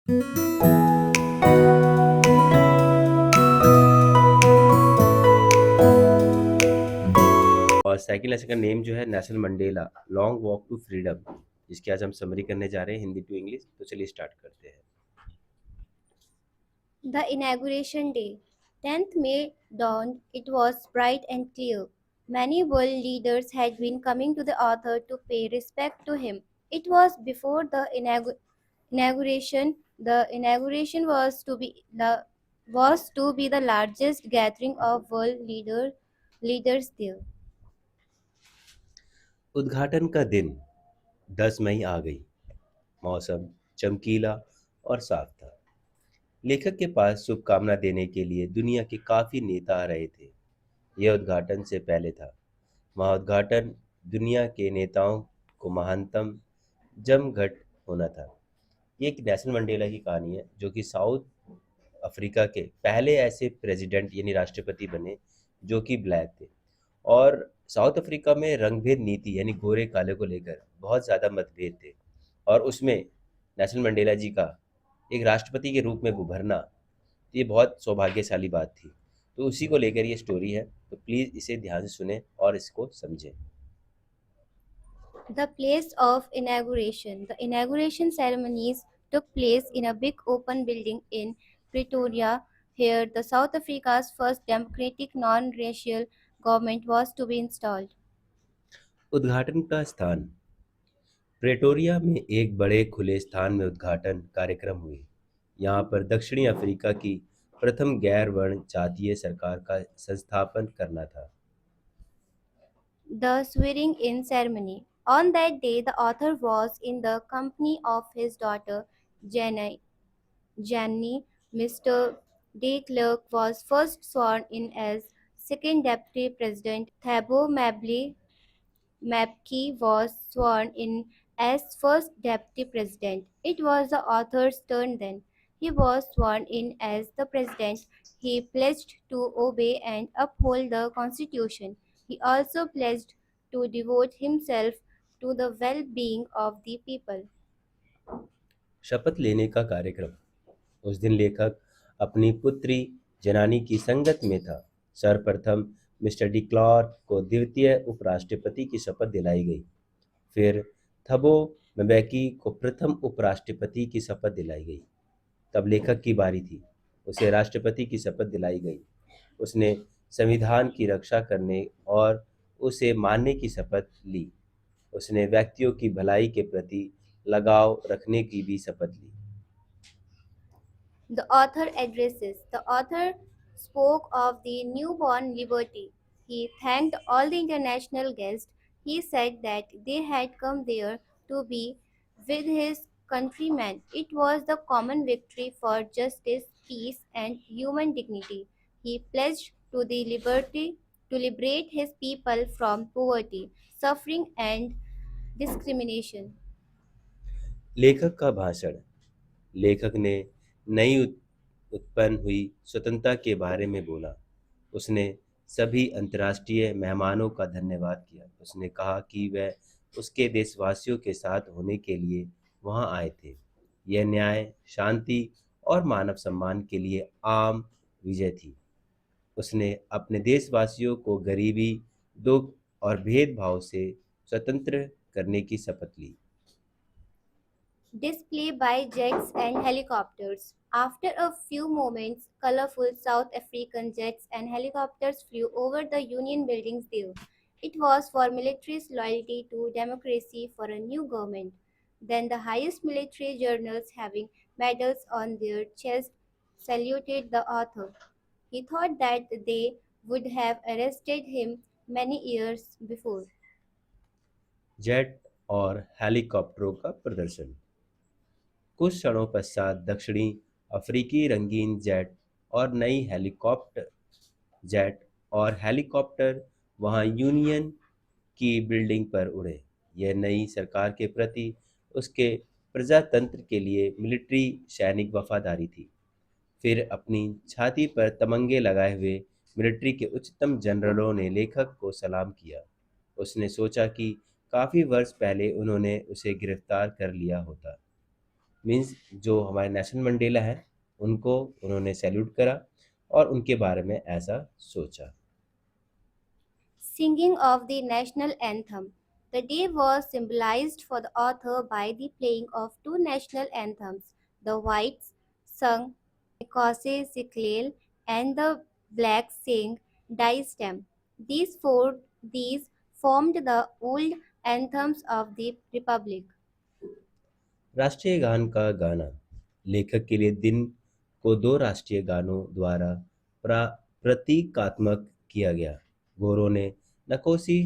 और second lesson का name जो है Nelson Mandela long walk to freedom, जिसकी आज हम समरी करने जा रहे हैं हिंदी टू इंग्लिश। तो चलिए स्टार्ट करते हैं। The inauguration day, 10th May dawned. It was bright and clear. Many world leaders had been coming to the author to pay respect to him. It was before the inauguration. The inauguration was to be the largest gathering of leaders there. उद्घाटन का दिन 10 मई आ गई। मौसम चमकीला और साफ था। लेखक के पास शुभकामना देने के लिए दुनिया के काफ़ी नेता आ रहे थे। यह उद्घाटन से पहले था। वहाँ उद्घाटन दुनिया के नेताओं को महानतम जमघट होना था। ये एक नेल्सन मंडेला की कहानी है, जो कि साउथ अफ्रीका के पहले ऐसे प्रेसिडेंट यानी राष्ट्रपति बने जो कि ब्लैक थे। और साउथ अफ्रीका में रंगभेद नीति यानी गोरे काले को लेकर बहुत ज़्यादा मतभेद थे, और उसमें नेल्सन मंडेला जी का एक राष्ट्रपति के रूप में उभरना, तो ये बहुत सौभाग्यशाली बात थी। तो उसी को लेकर ये स्टोरी है, तो प्लीज़ इसे ध्यान से सुने और इसको समझें। The place of inauguration. The inauguration ceremonies took place in a big open building in Pretoria. Here, the South Africa's first democratic non-racial government was to be installed. उद्घाटन का स्थान प्रेटोरिया में एक बड़े खुले स्थान में उद्घाटन कार्यक्रम हुए। यहाँ पर दक्षिणी अफ्रीका की प्रथम गैर वर्ण जातीय सरकार का संस्थापन करना था। The swearing-in ceremony. On that day, the author was in the company of his daughter, Jenny. Mr. De Klerk was first sworn in as second deputy president. Thabo Mbeki was sworn in as first deputy president. It was the author's turn then. He was sworn in as the president. He pledged to obey and uphold the constitution. He also pledged to devote himself to the well-being of the people. शपथ लेने का कार्यक्रम। उस दिन लेखक अपनी पुत्री जनानी की संगत में था। सर्वप्रथम मिस्टर डी क्लार्क को द्वितीय उपराष्ट्रपति की शपथ दिलाई गई। फिर थबो म्बेकी को प्रथम उपराष्ट्रपति की शपथ दिलाई गई। तब लेखक की बारी थी। उसे राष्ट्रपति की शपथ दिलाई गई। उसने संविधान की रक्षा करने और उसे मानने की शपथ ली। उसने व्यक्तियों की भलाई के प्रति लगाव रखने की भी शपथ ली। The author addresses. The author spoke of the newborn liberty. He thanked all the international guests. He said that they had come there to be with his countrymen. It was the common victory for justice, peace, and human dignity. He pledged to the liberty to liberate his people from poverty, suffering, and discrimination. लेखक का भाषण। लेखक ने नई उत्पन्न हुई स्वतंत्रता के बारे में बोला। उसने सभी अंतर्राष्ट्रीय मेहमानों का धन्यवाद किया। उसने कहा कि वह उसके देशवासियों के साथ होने के लिए वहां आए थे। यह न्याय, शांति और मानव सम्मान के लिए आम विजय थी। उसने अपने देशवासियों को गरीबी, दुख और भेदभाव से स्वतंत्र करने की शपथ ली। Display by jets and helicopters. After a few moments, colorful South African jets and helicopters flew over the Union buildings there. It was for military's loyalty to democracy for a new government. Then the highest military generals, having medals on their chests, saluted the author. He thought that they would have arrested him many years before. Jet और हेलीकॉप्टरों का प्रदर्शन। कुछ क्षणों पश्चात दक्षिणी अफ्रीकी रंगीन जेट और हेलीकॉप्टर वहां यूनियन की बिल्डिंग पर उड़े। यह नई सरकार के प्रति उसके प्रजातंत्र के लिए मिलिट्री सैनिक वफादारी थी। फिर अपनी छाती पर तमंगे लगाए हुए मिलिट्री के उच्चतम जनरलों ने लेखक को सलाम किया। उसने सोचा कि काफ़ी वर्ष पहले उन्होंने उसे गिरफ्तार कर लिया होता। मीन्स जो हमारे नेल्सन मंडेला हैं, उनको उन्होंने सैल्यूट करा और उनके बारे में ऐसा सोचा। Singing of the national anthem. The day was symbolized for the author by the playing of two national anthems. The whites sung Ekose Siklel and the blacks sang Die Stem. These formed the old anthems of the Republic. राष्ट्रीय गान का गाना। लेखक के लिए दिन को दो राष्ट्रीय गानों द्वारा प्रतीकात्मक किया गया। गोरों ने नकोसी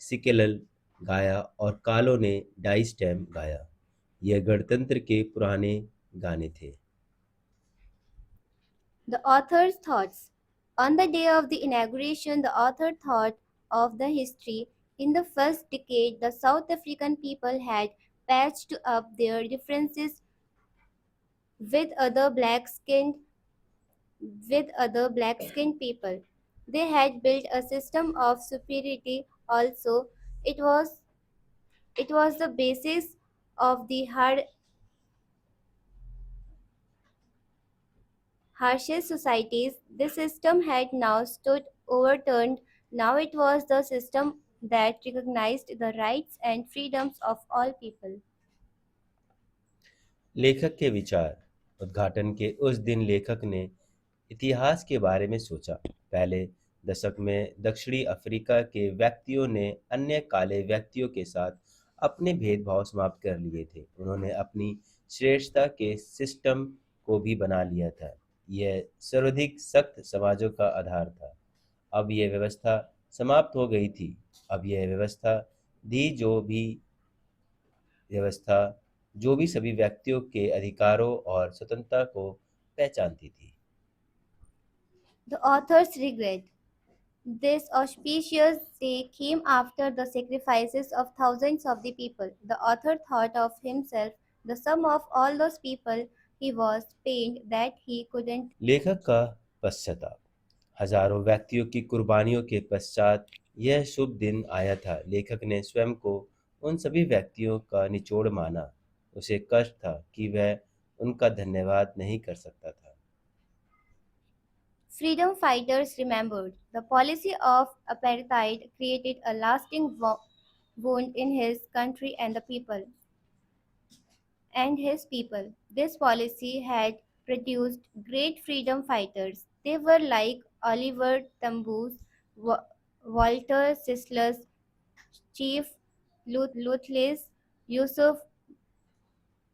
सिकेलल गाया और कालो ने डाई स्टैम गाया। यह गणतंत्र के पुराने गाने थे। The author's thoughts. On the day of the inauguration, the author thought of the history. In the first decade, the South African people had patched up their differences with other black-skinned black-skinned people. They had built a system of superiority also. It was it was the basis of the harshest societies. This system had now stood overturned. Now it was the system that recognized the rights and freedoms of all people. लेखक के विचार। उद्घाटन के उस दिन लेखक ने इतिहास के बारे में सोचा। पहले दशक में दक्षिणी अफ्रीका के व्यक्तियों ने अन्य काले व्यक्तियों के साथ अपने भेदभाव समाप्त कर लिए थे। उन्होंने अपनी श्रेष्ठता के सिस्टम को भी बना लिया था। यह सर्वाधिक सख्त समाजों का आधार था। अब यह व्यवस्था समाप्त हो गई थी। अब यह व्यवस्था जो भी सभी व्यक्तियों के अधिकारों और स्वतंत्रता को पहचानती थी। The author's regret. This auspicious day came after the sacrifices of thousands of the people. The author thought of himself, the sum of all those people. He was pained that he couldn't. लेखक का पश्चाताप। हजारों व्यक्तियों की कुर्बानियों के पश्चात यह शुभ दिन आया था। लेखक ने स्वयं को उन सभी व्यक्तियों का निचोड़ माना। उसे कष्ट था कि वह उनका धन्यवाद नहीं कर सकता था। Freedom fighters remembered. The policy of apartheid created a lasting wound in his country and his people. This policy had produced great freedom fighters. They were like Oliver Tambo, Walter Sisler, Chief Lutlis, Yusuf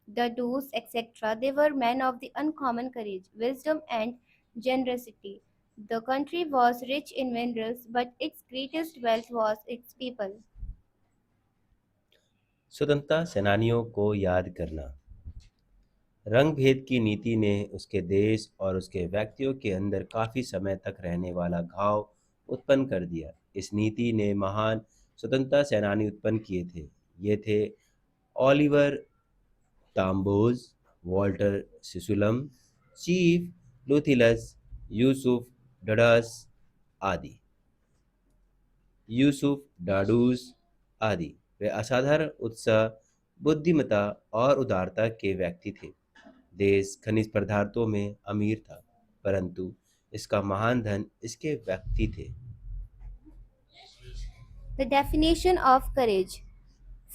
Dadus, etc. They were men of the uncommon courage, wisdom, and generosity. The country was rich in minerals, but its greatest wealth was its people. स्वतंत्रता सेनानियों को याद करना। रंग भेद की नीति ने उसके देश और उसके व्यक्तियों के अंदर काफ़ी समय तक रहने वाला घाव उत्पन्न कर दिया। इस नीति ने महान स्वतंत्रता सेनानी उत्पन्न किए थे। ये थे ओलिवर टाम्बोज, वॉल्टर सिसुलम, चीफ लुथिलस, यूसुफ डडस आदि यूसुफ डाडूस आदि। वे असाधारण उत्साह, बुद्धिमत्ता और उदारता के व्यक्ति थे। देश खनिज पदार्थों में अमीर था, परंतु इसका महान धन इसके व्यक्ति थे। The definition of courage.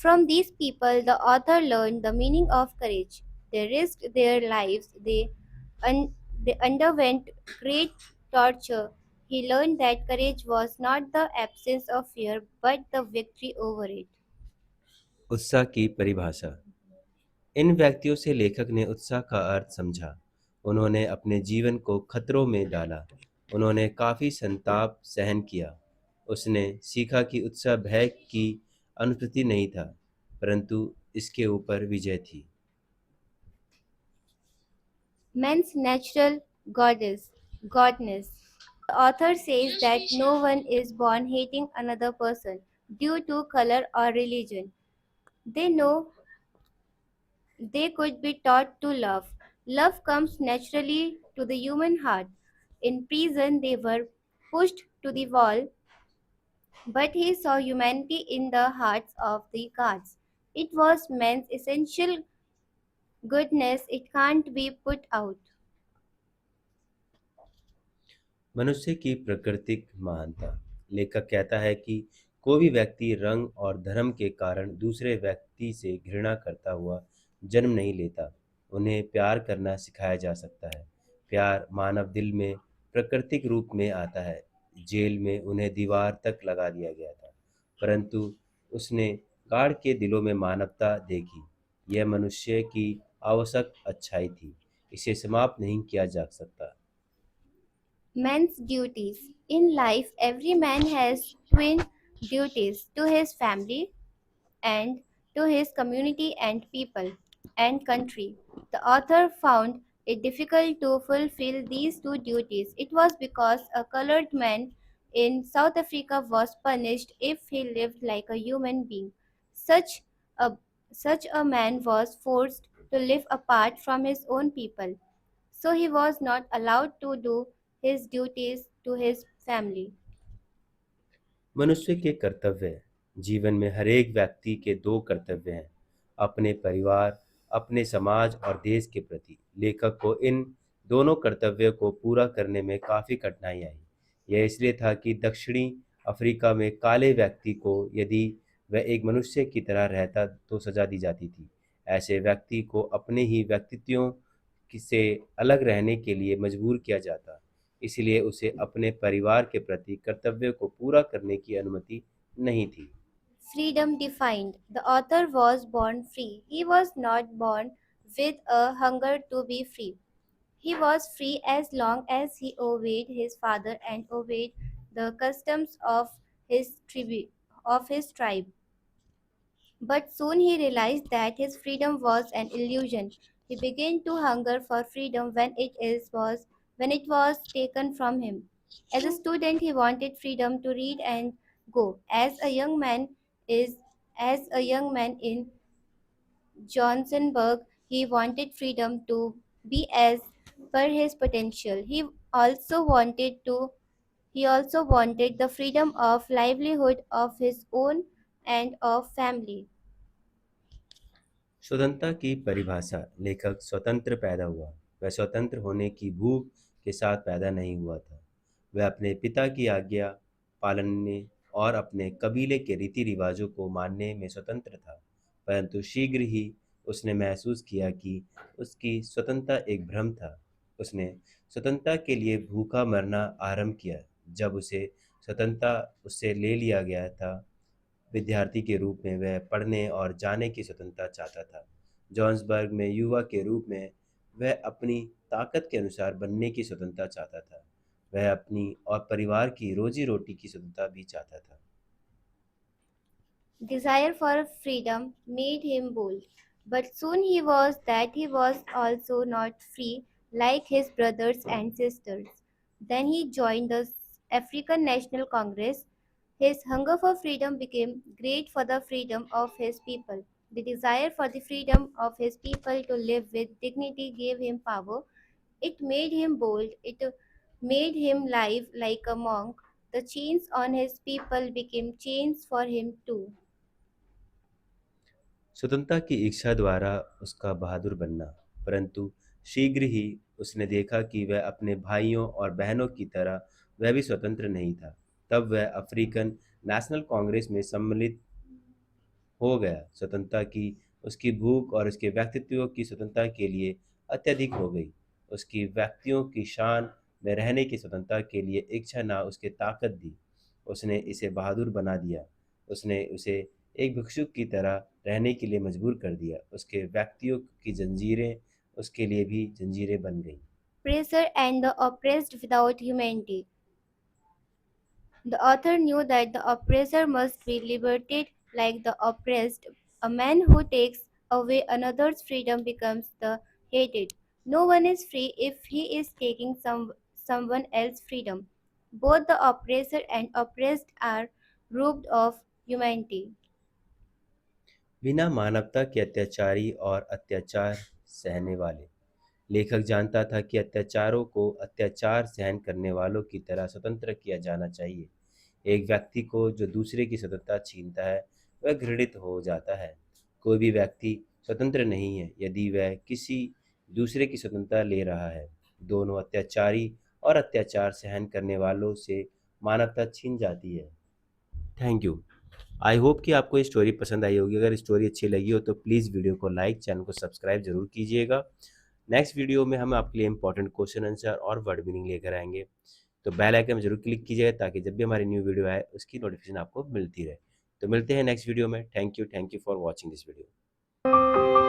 From these people, the author learned the meaning of courage. They risked their lives, they underwent great torture. He learned that courage was not the absence of fear, but the victory over it. उत्साह की परिभाषा। इन व्यक्तियों से लेखक ने उत्साह का अर्थ समझा। उन्होंने अपने जीवन को खतरों में डाला। उन्होंने काफ़ी संताप सहन किया। उसने सीखा कि उत्साह भय की अनुपस्थिति नहीं था, परंतु इसके ऊपर विजय थी। Man's natural godness. The author says that no one is born hating another person due to color or religion. They know they could be taught to love. Love comes naturally to the human heart. In prison, they were pushed to the wall, but he saw humanity in the hearts of the guards. It was man's essential goodness it can't be put out. मनुष्य की प्राकृतिक महानता। लेखक कहता है कि कोई भी व्यक्ति रंग और धर्म के कारण दूसरे व्यक्ति से घृणा करता हुआ जन्म नहीं लेता। उन्हें प्यार करना सिखाया जा सकता है। प्यार मानव दिल में प्राकृतिक रूप में आता है। जेल में उन्हें दीवार तक लगा दिया गया था, परंतु उसने गार्ड के दिलों में मानवता देखी। यह मनुष्य की आवश्यक अच्छाई थी। इसे समाप्त नहीं किया जा सकता। Men's duties. In life, every man has twin duties to his family and to his community and people and country. The author found it difficult to fulfill these two duties. It was because a colored man in South Africa was punished if he lived like a human being. Such a such a man was forced to live apart from his own people, so he was not allowed to do his duties to his family. मनुष्य के कर्तव्य। जीवन में हरेक व्यक्ति के दो कर्तव्य हैं, अपने परिवार, अपने समाज और देश के प्रति। लेखक को इन दोनों कर्तव्यों को पूरा करने में काफ़ी कठिनाई आई। यह इसलिए था कि दक्षिणी अफ्रीका में काले व्यक्ति को यदि वह एक मनुष्य की तरह रहता तो सज़ा दी जाती थी। ऐसे व्यक्ति को अपने ही व्यक्तित्वों से अलग रहने के लिए मजबूर किया जाता। इसलिए उसे अपने परिवार के प्रति कर्तव्य को पूरा करने की अनुमति नहीं थी। Freedom defined. The author was born free. He was not born with a hunger to be free. He was free as long as he obeyed his father and obeyed the customs of his tribe. But soon he realized that his freedom was an illusion. He began to hunger for freedom when it was taken from him. As a student he wanted freedom to read and go. Is as a young man in Johnsonburg he wanted freedom to be as per his potential. He also wanted the freedom of livelihood of his own and of family. स्वतंत्रता की परिभाषा। लेखक स्वतंत्र पैदा हुआ। वह स्वतंत्र होने की भूख के साथ पैदा नहीं हुआ था। वह अपने पिता की आज्ञा पालने और अपने कबीले के रीति रिवाजों को मानने में स्वतंत्र था, परंतु शीघ्र ही उसने महसूस किया कि उसकी स्वतंत्रता एक भ्रम था। उसने स्वतंत्रता के लिए भूखा मरना आरंभ किया। जब उसे स्वतंत्रता उससे ले लिया गया था, विद्यार्थी के रूप में वह पढ़ने और जाने की स्वतंत्रता चाहता था। जॉन्सबर्ग में युवा के रूप में वह अपनी ताकत के अनुसार बनने की स्वतंत्रता चाहता था। वह अपनी और परिवार की रोजी रोटी की स्वतंत्रता भी चाहता था। Desire for freedom made him bold, but soon he was also not free like his brothers and sisters. Then he joined the African National Congress. His hunger for freedom became great for the freedom of his people. The desire for the freedom of his people to live with dignity gave him power. It made him bold. It made him live like a monk. The chains on his people became chains for him too. स्वतंत्रता की इच्छा द्वारा उसका बहादुर बनना। परंतु शीघ्र ही उसने देखा कि वह अपने भाइयों और बहनों की तरह वह भी स्वतंत्र नहीं था। तब वह अफ्रीकन नेशनल कांग्रेस में सम्मिलित हो गया। स्वतंत्रता की उसकी भूख और उसके व्यक्तित्व की स्वतंत्रता के लिए अत्यधिक हो गई। उसकी व्यक्तियों की शान में रहने की स्वतंत्रता के लिए इच्छा ना उसके ताकत दी, उसने इसे बहादुर बना दिया। उसने उसे एक भिक्षुक की तरह रहने के लिए मजबूर कर दिया। उसके व्यक्तियों की जंजीरें उसके लिए भी जंजीरें बन गईं। Oppressor and the oppressed without humanity. The author knew that the oppressor must be liberated like the oppressed. A man who takes away another's freedom becomes the hated. No one is free if he is taking someone else's freedom. Both the oppressor and oppressed are robbed of humanity. बिना मानवता के अत्याचारी और अत्याचार सहने वाले। लेखक जानता था कि अत्याचारों को अत्याचार सहन करने वालों की तरह स्वतंत्र किया जाना चाहिए। एक व्यक्ति को जो दूसरे की स्वतंत्रता छीनता है वह घृणित हो जाता है। कोई भी व्यक्ति स्वतंत्र नहीं है यदि वह किसी दूसरे की स्वतंत्रता ले रहा है। दोनों अत्याचारी और अत्याचार सहन करने वालों से मानवता छीन जाती है। Thank you. आई होप कि आपको ये स्टोरी पसंद आई होगी। अगर स्टोरी अच्छी लगी हो तो प्लीज़ वीडियो को लाइक, चैनल को सब्सक्राइब जरूर कीजिएगा। नेक्स्ट वीडियो में हम आपके लिए इंपॉर्टेंट क्वेश्चन आंसर और वर्ड मीनिंग लेकर आएंगे। तो बेल आइकन में जरूर क्लिक कीजिएगा ताकि जब भी हमारी न्यू वीडियो आए उसकी नोटिफिकेशन आपको मिलती रहे। तो मिलते हैं नेक्स्ट वीडियो में। Thank you for watching this video.